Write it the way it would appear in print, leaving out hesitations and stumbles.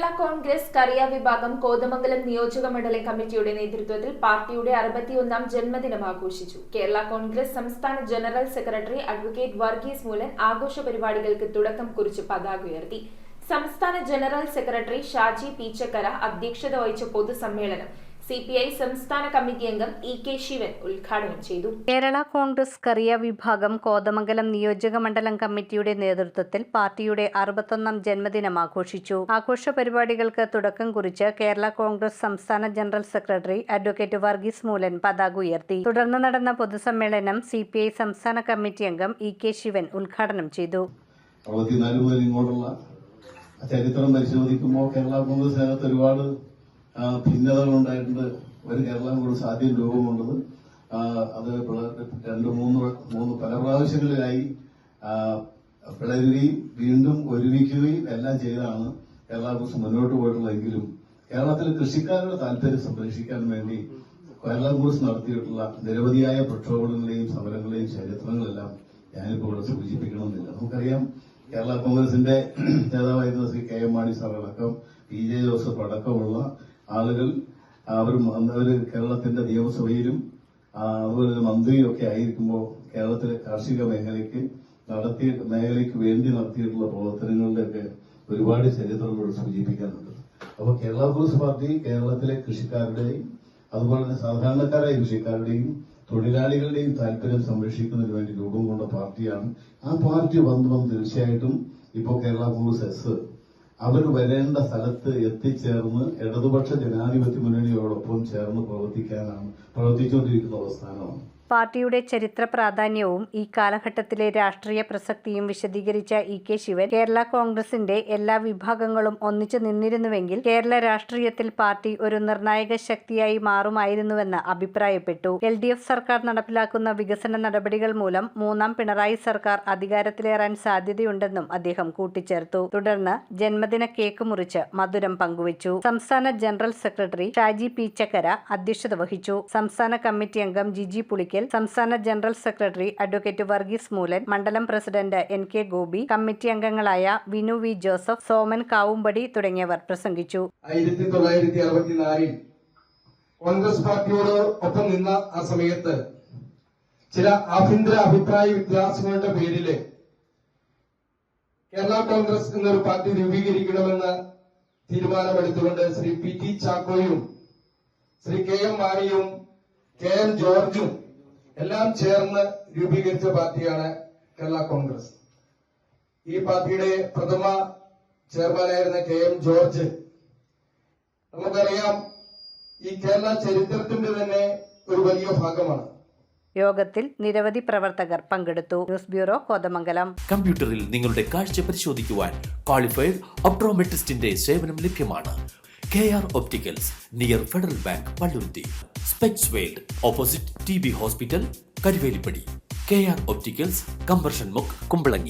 കേരള കോൺഗ്രസ് കറിയ വിഭാഗം കോതമംഗലം നിയോജക മണ്ഡലം കമ്മിറ്റിയുടെ നേതൃത്വത്തിൽ പാർട്ടിയുടെ 61ാം ജന്മദിനം ആഘോഷിച്ചു. കേരള കോൺഗ്രസ് സംസ്ഥാന general secretary advocate Varghese Moolan ആഘോഷ പരിപാടികൾക്ക് തുടക്കം കുറിച്ച് പതാക ഉയർത്തി. സംസ്ഥാന ജനറൽ സെക്രട്ടറി ഷാജി പീച്ചക്കര അധ്യക്ഷത വഹിച്ച പൊതുസമ്മേളനം CPI സംസ്ഥാന കമ്മിറ്റി അംഗം E.K. ശിവൻ ഉദ്ഘാടനം ചെയ്തു. കേരള കോൺഗ്രസ് കറിയ വിഭാഗം കോതമംഗലം നിയോജക മണ്ഡലം കമ്മിറ്റിയുടെ നേതൃത്വത്തിൽ പാർട്ടിയുടെ 61ാം ജന്മദിനം ആഘോഷിച്ചു. ആഘോഷ പരിപാടികൾക്ക് തുടക്കം കുറിച്ച് കേരള കോൺഗ്രസ് സംസ്ഥാന general secretary advocate Varghese Moolan പതാക ഉയർത്തി. തുടർന്ന് നടന്ന പൊതുസമ്മേളനം CPI സംസ്ഥാന കമ്മിറ്റി അംഗം E.K. ശിവൻ ഉദ്ഘാടനം ചെയ്തു. 64 മുതൽ ഇങ്ങോട്ടുള്ള ചരിത്രം പരിശോധിക്കുമ്പോൾ കേരള കോൺഗ്രസിനകത്ത് ഒരുപാട് ഭിന്നതകൾ ഉണ്ടായിട്ടുണ്ട്. ഒരു കേരള കോൺഗ്രസ് ആദ്യം രൂപം കൊണ്ടത് അത് മൂന്ന് പല പ്രാവശ്യങ്ങളിലായി പിളരുകയും വീണ്ടും ഒരുമിക്കുകയും എല്ലാം ചെയ്താണ് കേരള കോൺഗ്രസ് മുന്നോട്ട് പോയിട്ടുള്ളതെങ്കിലും കേരളത്തിലെ കൃഷിക്കാരുടെ താല്പര്യം സംരക്ഷിക്കാൻ വേണ്ടി കേരള കോൺഗ്രസ് നടത്തിയിട്ടുള്ള നിരവധിയായ പ്രക്ഷോഭങ്ങളെയും സമരങ്ങളെയും ചരിത്രങ്ങളെല്ലാം ഞാനിപ്പോൾ ഇവിടെ സൂചിപ്പിക്കണമെന്നില്ല. നമുക്കറിയാം കേരള കോൺഗ്രസിന്റെ നേതാവായിരുന്ന ശ്രീ K.M. മാണി സാർ അടക്കം P.J. ജോസഫ് അടക്കമുള്ള ആളുകൾ അവർ കേരളത്തിന്റെ നിയമസഭയിലും അതുപോലെ മന്ത്രിയൊക്കെ ആയിരിക്കുമ്പോൾ കേരളത്തിലെ കാർഷിക മേഖലയ്ക്ക് വേണ്ടി നടത്തിയിട്ടുള്ള പ്രവർത്തനങ്ങളുടെയൊക്കെ ഒരുപാട് ചരിത്രങ്ങൾ സൂചിപ്പിക്കാനുണ്ട്. അപ്പോൾ കേരള കോൺഗ്രസ് പാർട്ടി കേരളത്തിലെ കൃഷിക്കാരുടെയും അതുപോലെ തന്നെ സാധാരണക്കാരായ കൃഷിക്കാരുടെയും തൊഴിലാളികളുടെയും താല്പര്യം സംരക്ഷിക്കുന്നതിന് വേണ്ടി രൂപം കൊണ്ട പാർട്ടിയാണ്. ആ പാർട്ടി വന്ന് തീർച്ചയായിട്ടും ഇപ്പോൾ കേരള കോൺഗ്രസ് അവർ വരേണ്ട സ്ഥലത്ത് എത്തിച്ചേർന്ന് ഇടതുപക്ഷ ജനാധിപത്യ മുന്നണിയോടൊപ്പം ചേർന്ന് പ്രവർത്തിച്ചുകൊണ്ടിരിക്കുന്ന പ്രസ്ഥാനമാണ്. പാർട്ടിയുടെ ചരിത്ര പ്രാധാന്യവും ഈ കാലഘട്ടത്തിലെ രാഷ്ട്രീയ പ്രസക്തിയും വിശദീകരിച്ച E.K. ശിവൻ കേരള കോൺഗ്രസിന്റെ എല്ലാ വിഭാഗങ്ങളും ഒന്നിച്ചു നിന്നിരുന്നുവെങ്കിൽ കേരള രാഷ്ട്രീയത്തിൽ പാർട്ടി ഒരു നിർണായക ശക്തിയായി മാറുമായിരുന്നുവെന്ന് അഭിപ്രായപ്പെട്ടു. LDF സർക്കാർ നടപ്പിലാക്കുന്ന വികസന നടപടികൾ മൂലം മൂന്നാം പിണറായി സർക്കാർ അധികാരത്തിലേറാൻ സാധ്യതയുണ്ടെന്നും അദ്ദേഹം കൂട്ടിച്ചേർത്തു. തുടർന്ന് ജന്മദിന കേക്ക് മുറിച്ച് മധുരം പങ്കുവച്ചു. സംസ്ഥാന ജനറൽ സെക്രട്ടറി ഷാജി പീച്ചക്കര അധ്യക്ഷത വഹിച്ചു. സംസ്ഥാന കമ്മിറ്റി അംഗം ജിജി പുളിക്കൽ, സംസ്ഥാന general secretary advocate Varghese Moolan, മണ്ഡലം പ്രസിഡന്റ് N.K. ഗോപി, കമ്മിറ്റി അംഗങ്ങളായ വിനു വി ജോസഫ്, സോമൻ കാവുംപടി തുടങ്ങിയവർ പ്രസംഗിച്ചു. 1964 കോൺഗ്രസ് പാർട്ടിയോട് ഒപ്പം നിന്ന ആ സമയത്ത് ചില ആഭ്യന്തര അഭിപ്രായ വ്യത്യാസങ്ങളുടെ പേരില് കേരള കോൺഗ്രസ് എന്നൊരു പാർട്ടി രൂപീകരിക്കണമെന്ന് തീരുമാനമെടുത്തുകൊണ്ട് ശ്രീ P.T. ചാക്കോയും ശ്രീ K.M. മാണിയും K.M. ജോർജും എല്ലാം ചേർന്ന് രൂപീകരിച്ച പാർട്ടിയാണ് കേരള കോൺഗ്രസ്. ഈ പാർട്ടിയുടെ പ്രഥമ ചെയർമാനായിരുന്ന K.M. ജോർജ് നമുക്കറിയാം ഈ കേരള ചരിത്രത്തിന്റെ തന്നെ ഒരു വലിയ ഭാഗമാണ്. യോഗത്തിൽ നിരവധി പ്രവർത്തകർ പങ്കെടുത്തു. News bureau, Kothamangalam. കമ്പ്യൂട്ടറിൽ നിങ്ങളുടെ കാഴ്ച പരിശോധിക്കുവാൻ ക്വാളിഫൈഡ് ഒപ്ട്രോമെട്രിസ്റ്റിന്റെ സേവനം ലഭ്യമാണ്. KR Opticals, near federal bank, Palluruthy. Specs world, opposite TB hospital, Karuvelippady. KR Opticals, combustion മുക്ക്, കുമ്പളങ്ങി.